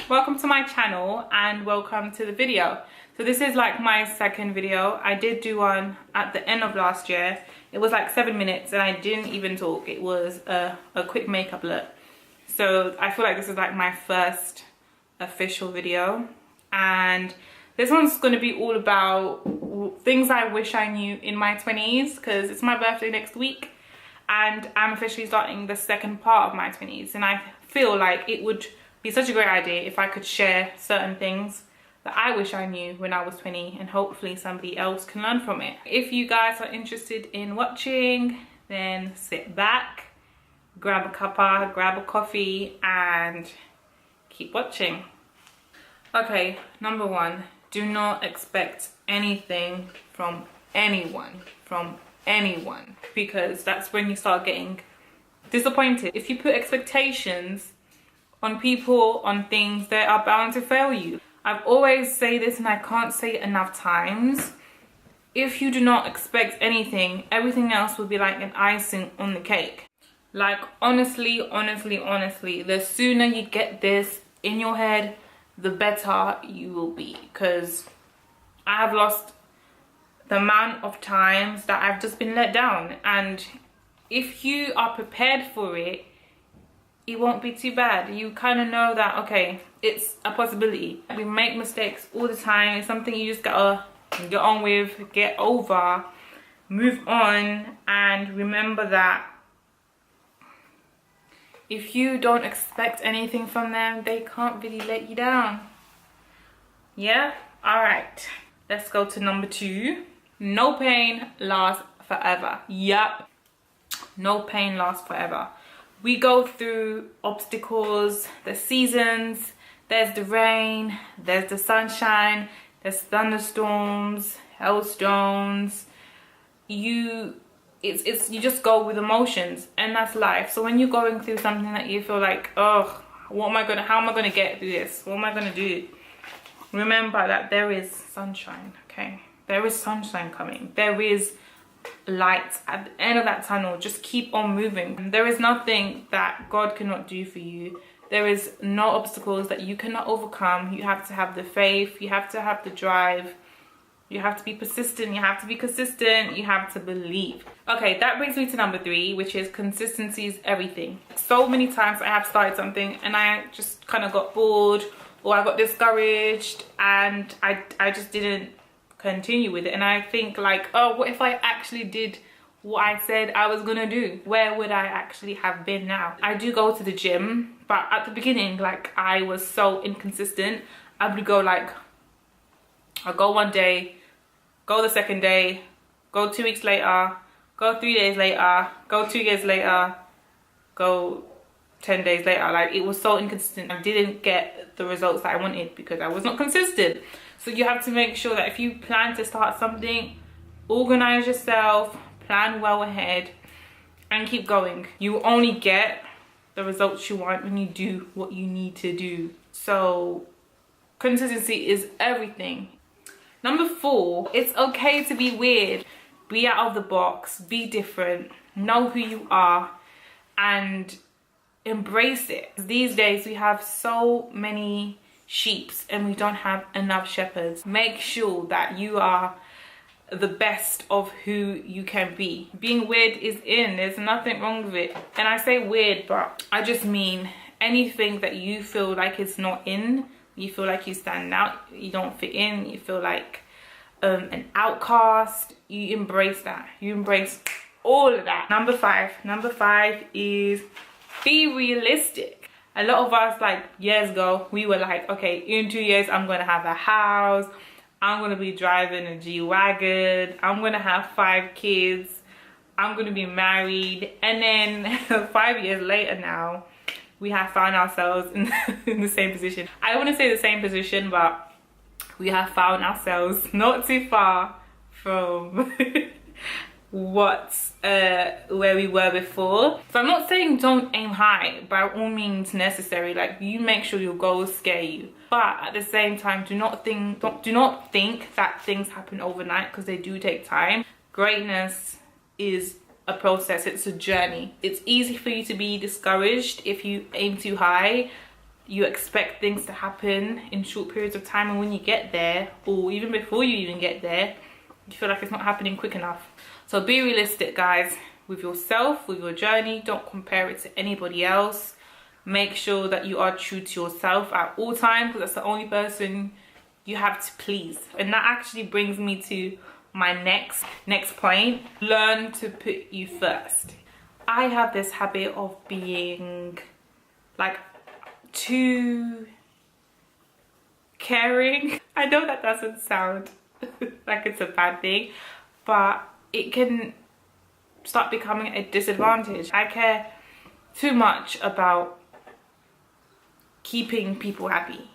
welcome to my channel and welcome to the video. So this is like my second video. I did do one at the end of last year. It was like 7 minutes and I didn't even talk. It was a quick makeup look. So I feel like this is like my first official video, and this one's going to be all about things I wish I knew in my 20s, because it's my birthday next week and I'm officially starting the second part of my 20s, and I feel like it would be such a great idea if I could share certain things that I wish I knew when I was 20, and hopefully somebody else can learn from it. If you guys are interested in watching, then sit back, grab a cuppa, grab a coffee and keep watching. Okay, number one, do not expect anything from anyone, because that's when you start getting disappointed. If you put expectations on people, on things, they are bound to fail you. I've always say this and I can't say it enough times. If you do not expect anything, everything else will be like an icing on the cake. Like honestly, the sooner you get this in your head, the better you will be. Because I have lost the amount of times that I've just been let down, and if you are prepared for it, it won't be too bad. You kind of know that, okay, it's a possibility. We make mistakes all the time. It's something you just gotta get on with, get over, move on, and remember that if you don't expect anything from them, they can't really let you down. Yeah? Alright. Let's go to number two. No pain lasts forever. Yep. No pain lasts forever. We go through obstacles, the seasons, there's the rain, there's the sunshine, there's thunderstorms, hailstones. You just go with emotions, and that's life. So when you're going through something that you feel like, oh, how am I gonna get through this? What am I gonna do? Remember that there is sunshine, okay? There is sunshine coming. There is light at the end of that tunnel. Just keep on moving. There is nothing that God cannot do for you. There is no obstacles that you cannot overcome. You have to have the faith. You have to have the drive. You have to be persistent. You have to be consistent. You have to believe. Okay, that brings me to number three, which is consistency is everything. So many times I have started something and I just kind of got bored, or I got discouraged and I just didn't continue with it. And I think like, oh, what if I actually did what I said I was gonna do? Where would I actually have been now? I do go to the gym, but at the beginning, like, I was so inconsistent. I would go like, I'll go one day, go the second day, go 2 weeks later, go 3 days later, go 2 years later, go 10 days later. Like, it was so inconsistent. I didn't get the results that I wanted because I was not consistent. So you have to make sure that if you plan to start something, organize yourself, plan well ahead, and keep going. You only get the results you want when you do what you need to do. So consistency is everything. Number four, it's okay to be weird. Be out of the box, be different, know who you are, and embrace it. These days we have so many sheeps and we don't have enough shepherds. Make sure that you are the best of who you can be. Being weird is in. There's nothing wrong with it. And I say weird, but I just mean anything that you feel like is not in. You feel like you stand out, you don't fit in, you feel like an outcast. You embrace that. You embrace all of that. Number five is be realistic. A lot of us, like, years ago, we were like, okay, in 2 years I'm gonna have a house, I'm gonna be driving a G-Wagon, I'm gonna have 5 kids, I'm gonna be married. And then 5 years later now, we have found ourselves in the same position. I wouldn't say the same position, but we have found ourselves not too far from where we were before. So I'm not saying don't aim high, by all means necessary. Like, you make sure your goals scare you, but at the same time, do not think that things happen overnight, because they do take time. Greatness is a process, it's a journey. It's easy for you to be discouraged if you aim too high. you expect things to happen in short periods of time, and when you get there, or even before you even get there, you feel like it's not happening quick enough. So be realistic, guys, with yourself, with your journey. Don't compare it to anybody else. Make sure that you are true to yourself at all times, because that's the only person you have to please. And that actually brings me to my next point. Learn to put you first. I have this habit of being like too caring. I know that doesn't sound like it's a bad thing, but it can start becoming a disadvantage. I care too much about keeping people happy.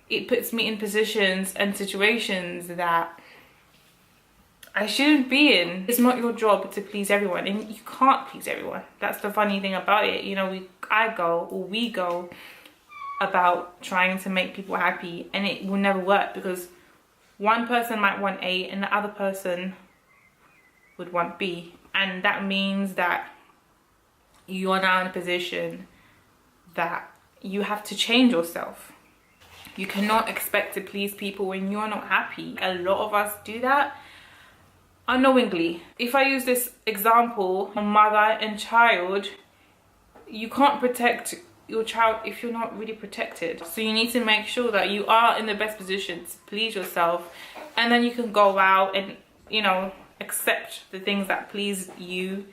It puts me in positions and situations that I shouldn't be in. It's not your job to please everyone, and you can't please everyone. That's the funny thing about it. You know, we go about trying to make people happy, and it will never work, because one person might want A and the other person would want B. And that means that you are now in a position that you have to change yourself. You cannot expect to please people when you're not happy. A lot of us do that unknowingly. If I use this example, mother and child, you can't protect your child if you're not really protected. So you need to make sure that you are in the best position to please yourself, and then you can go out and, you know, accept the things that please you.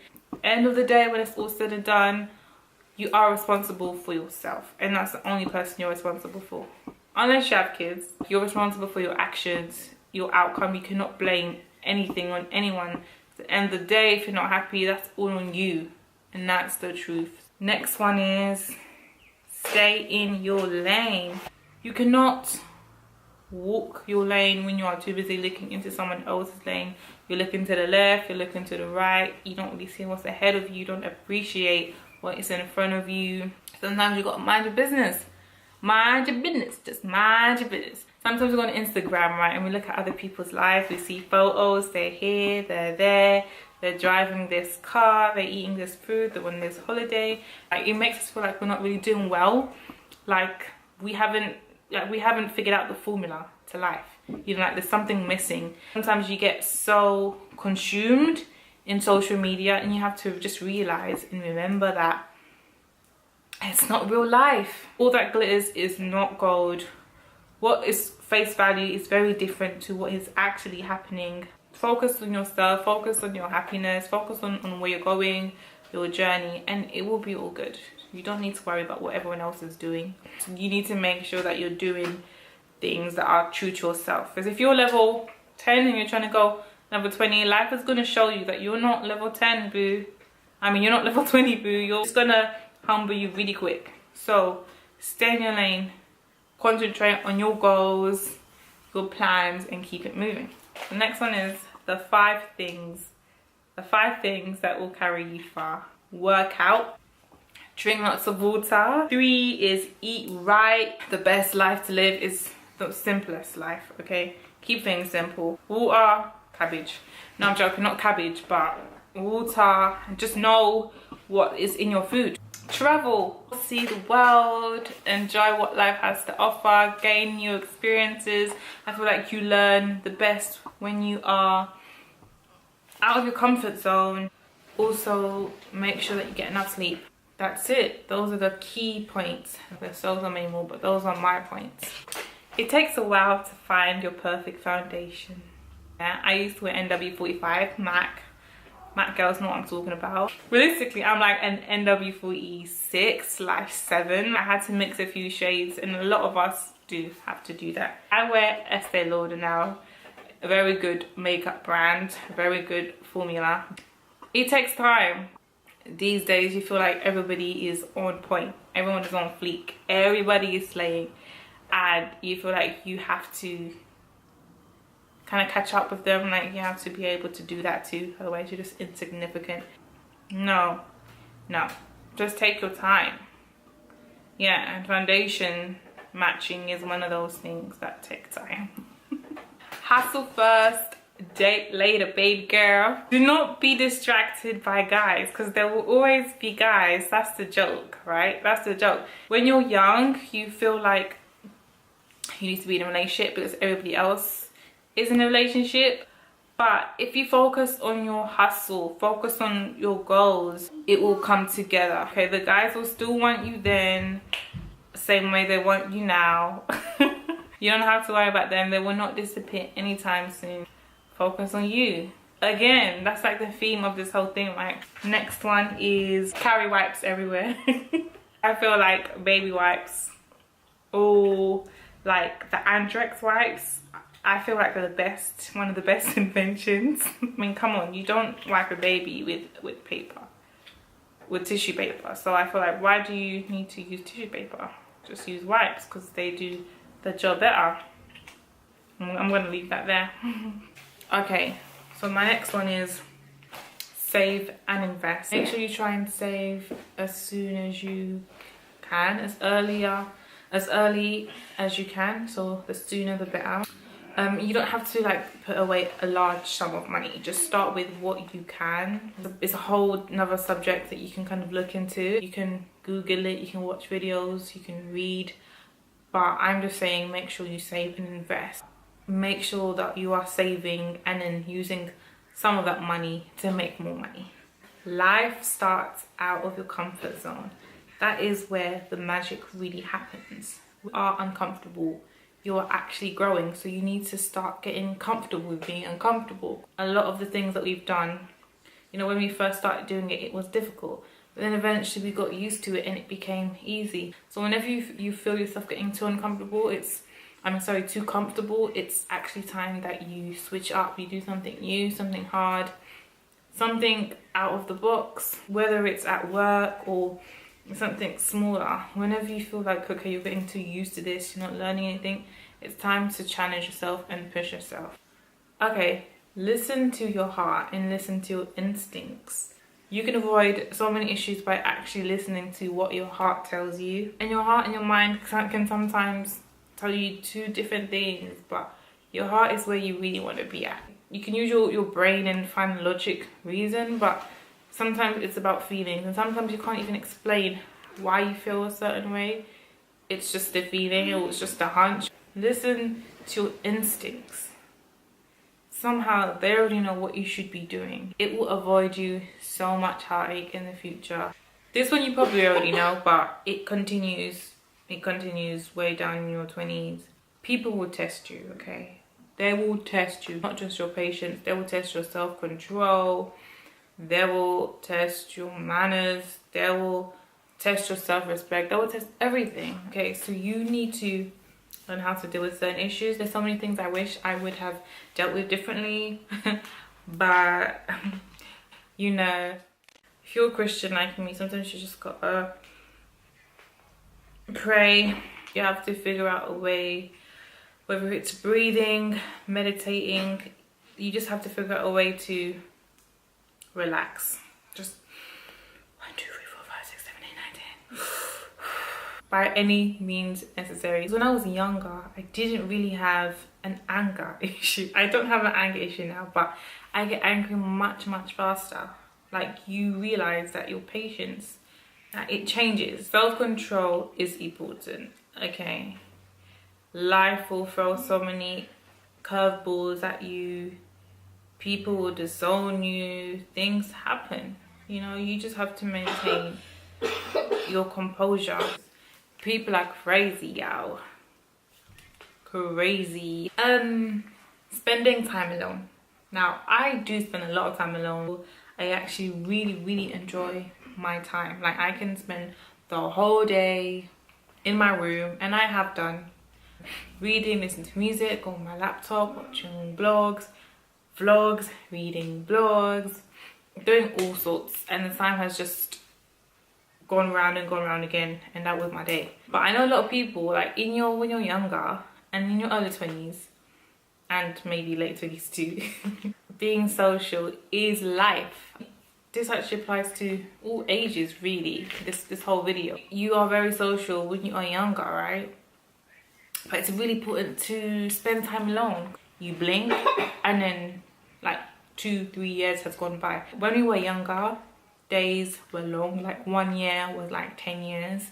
End of the day, when it's all said and done, you are responsible for yourself, and that's the only person you're responsible for. Unless you have kids, you're responsible for your actions, your outcome. You cannot blame anything on anyone. At the end of the day, if you're not happy, that's all on you, and that's the truth. Next one is stay in your lane. You cannot walk your lane when you are too busy looking into someone else's lane. You're looking to the left, you're looking to the right, you don't really see what's ahead of you, you don't appreciate what is in front of you. Sometimes you gotta mind your business. Mind your business, just mind your business. Sometimes we go on Instagram, right, and we look at other people's lives. We see photos, they're here, they're there, they're driving this car, they're eating this food, they're on this holiday. Like, it makes us feel like we're not really doing well. Like we haven't figured out the formula to life. You know, like there's something missing. Sometimes you get so consumed in social media, and you have to just realize and remember that it's not real life. All that glitters is not gold. What is face value is very different to what is actually happening. Focus on yourself, focus on your happiness, focus on where you're going, your journey, and it will be all good. You don't need to worry about what everyone else is doing. You need to make sure that you're doing things that are true to yourself. Because if you're level 10 and you're trying to go level 20, life is going to show you that you're not level 10, boo. I mean, you're not level 20, boo. You're just going to humble you really quick. So stay in your lane, concentrate on your goals, your plans, and keep it moving. The next one is the 5 things that will carry you far. Work out, drink lots of water. 3 is eat right. The best life to live is the simplest life, okay? Keep things simple. Water, cabbage. No, I'm joking, not cabbage, but water. Just know what is in your food. Travel, see the world, enjoy what life has to offer, gain new experiences. I feel like you learn the best when you are out of your comfort zone. Also, make sure that you get enough sleep. That's it. Those are the key points. There's so many more, but those are my points. It takes a while to find your perfect foundation. Yeah, I used to wear NW45 MAC girls know what I'm talking about. Realistically, I'm like an NW46/7. I had to mix a few shades, and a lot of us do have to do that. I wear Estee Lauder now, a very good makeup brand, very good formula. It takes time. These days you feel like everybody is on point, everyone is on fleek, everybody is slaying, and you feel like you have to kind of catch up with them. Like, you have to be able to do that too, otherwise you're just insignificant. No, just take your time. Yeah, and foundation matching is one of those things that take time. Hustle first, date later, baby girl. Do not be distracted by guys, because there will always be guys. That's the joke, right? That's the joke. When you're young, you feel like you need to be in a relationship because everybody else is in a relationship. But if you focus on your hustle, focus on your goals, it will come together. Okay, the guys will still want you then, same way they want you now. You don't have to worry about them. They will not disappear anytime soon. Focus on you. Again, that's like the theme of this whole thing, right? Next one is carry wipes everywhere. I feel like baby wipes, or like the Andrex wipes, I feel like they're the best, one of the best inventions. I mean, come on, you don't wipe a baby with paper, with tissue paper. So I feel like, why do you need to use tissue paper? Just use wipes, because they do the job better. I'm gonna leave that there. Okay, so my next one is save and invest. Make sure you try and save as soon as you can, as early as you can. So the sooner the better. You don't have to like put away a large sum of money. Just start with what you can. It's a whole another subject that you can kind of look into. You can Google it, you can watch videos, you can read. But I'm just saying, make sure you save and invest. Make sure that you are saving and then using some of that money to make more money. Life starts out of your comfort zone. That is where the magic really happens. We are uncomfortable. You're actually growing, so you need to start getting comfortable with being uncomfortable. A lot of the things that we've done, you know, when we first started doing it, it was difficult. But then eventually we got used to it and it became easy. So whenever you feel yourself getting too uncomfortable, too comfortable, it's actually time that you switch up. You do something new, something hard, something out of the box, whether it's at work or something smaller. Whenever you feel like, okay, you're getting too used to this, you're not learning anything, it's time to challenge yourself and push yourself. Okay, listen to your heart and listen to your instincts. You can avoid so many issues by actually listening to what your heart tells you. And your heart and your mind can sometimes tell you two different things, but your heart is where you really want to be at. You can use your brain and find logic, reason, but sometimes it's about feelings, and sometimes you can't even explain why you feel a certain way. It's just a feeling, or it's just a hunch. Listen to your instincts. Somehow they already know what you should be doing. It will avoid you so much heartache in the future. This one you probably already know, but it continues way down in your 20s. People will test you, okay? They will test you, not just your patience. They will test your self-control. They will test your manners. They will test your self-respect. They will test everything, okay? So you need to learn how to deal with certain issues. There's so many things I wish I would have dealt with differently. But, you know, if you're a Christian like me, sometimes you just gotta pray. You have to figure out a way, whether it's breathing, meditating, you just have to figure out a way to relax. Just 1, 2, 3, 4, 5, 6, 7, 8, 9, 10. By any means necessary. When I was younger, I didn't really have an anger issue. I don't have an anger issue now, but I get angry much faster. Like, you realize that your patience, it changes. Self-control is important, okay? Life will throw so many curveballs at you. People will disown you. Things happen. You know, you just have to maintain your composure. People are crazy, y'all. Crazy. Spending time alone. Now, I do spend a lot of time alone. I actually really enjoy my time. Like, I can spend the whole day in my room, and I have done, reading, listening to music on my laptop, watching vlogs, reading blogs, doing all sorts, and the time has just gone round and gone round again, and that was my day. But I know a lot of people, like, when you're younger and in your early 20s and maybe late 20s too, being social is life. This actually applies to all ages, really, this whole video. You are very social when you are younger, right? But it's really important to spend time alone. You blink and then like 2-3 years has gone by. When we were younger, days were long, like 1 year was like 10 years,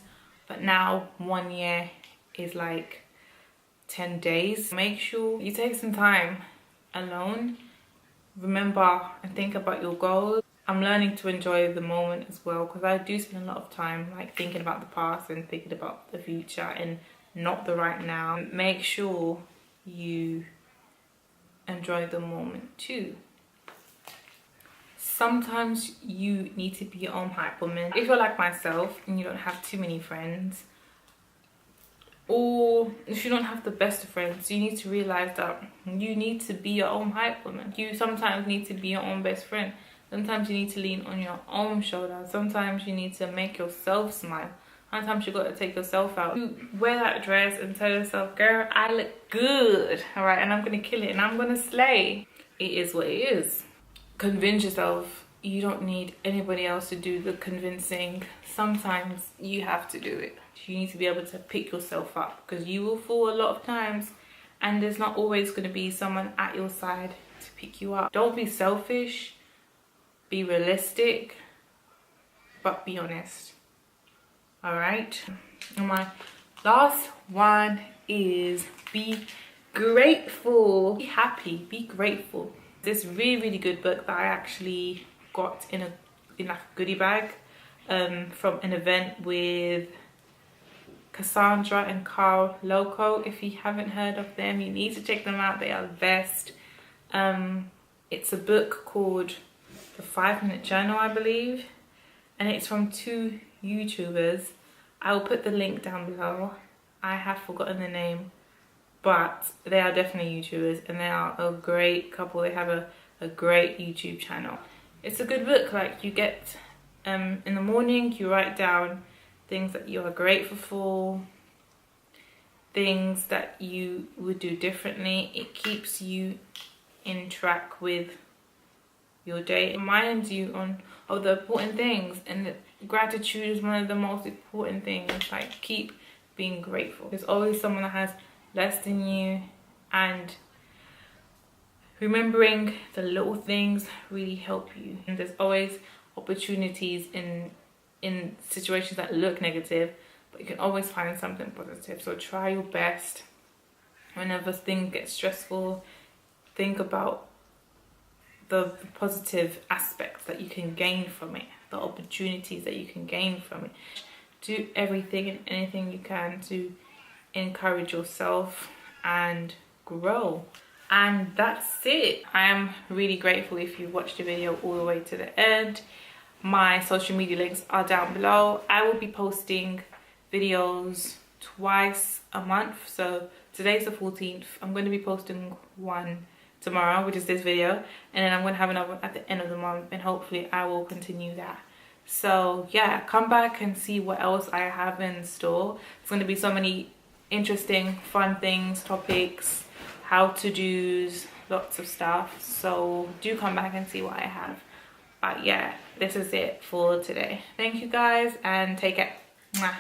but now 1 year is like 10 days. Make sure you take some time alone, remember and think about your goals. I'm learning to enjoy the moment as well, because I do spend a lot of time like thinking about the past and thinking about the future and not the right now. Make sure you enjoy the moment too. Sometimes you need to be your own hype woman. If you're like myself and you don't have too many friends, or if you don't have the best of friends, you need to realize that you need to be your own hype woman. You sometimes need to be your own best friend. Sometimes you need to lean on your own shoulder. Sometimes you need to make yourself smile. Sometimes you got to take yourself out. You wear that dress and tell yourself, girl, I look good, all right, and I'm gonna kill it and I'm gonna slay. It is what it is. Convince yourself. You don't need anybody else to do the convincing. Sometimes you have to do it. You need to be able to pick yourself up, because you will fall a lot of times and there's not always going to be someone at your side to pick you up. Don't be selfish, be realistic, but be honest. All right, and my last one is be grateful. Be happy, be grateful. This really good book that I actually got in like a goodie bag from an event with Cassandra and Carl Loco. If you haven't heard of them, you need to check them out. They are the best. It's a book called The 5-Minute Journal, I believe, and it's from 2 YouTubers. I will put the link down below. I have forgotten the name, but they are definitely YouTubers and they are a great couple. They have a great YouTube channel. It's a good book. Like, you get in the morning, you write down things that you are grateful for, things that you would do differently. It keeps you in track with your day. It reminds you of the important things, and gratitude is one of the most important things. Like, keep being grateful. There's always someone that has less than you, and remembering the little things really help you. And there's always opportunities in situations that look negative, but you can always find something positive. So try your best. Whenever things get stressful, think about the positive aspects that you can gain from it, the opportunities that you can gain from it. Do everything and anything you can to encourage yourself and grow. And that's it. I am really grateful if you watched the video all the way to the end. My social media links are down below. I will be posting videos twice a month. So today's the 14th. I'm going to be posting one tomorrow, which is this video, and then I'm going to have another one at the end of the month, and hopefully I will continue that. So yeah, come back and see what else I have in store. It's going to be so many interesting, fun things, topics, how-to-dos, lots of stuff. So do come back and see what I have. But yeah, this is it for today. Thank you guys, and take care. Mwah.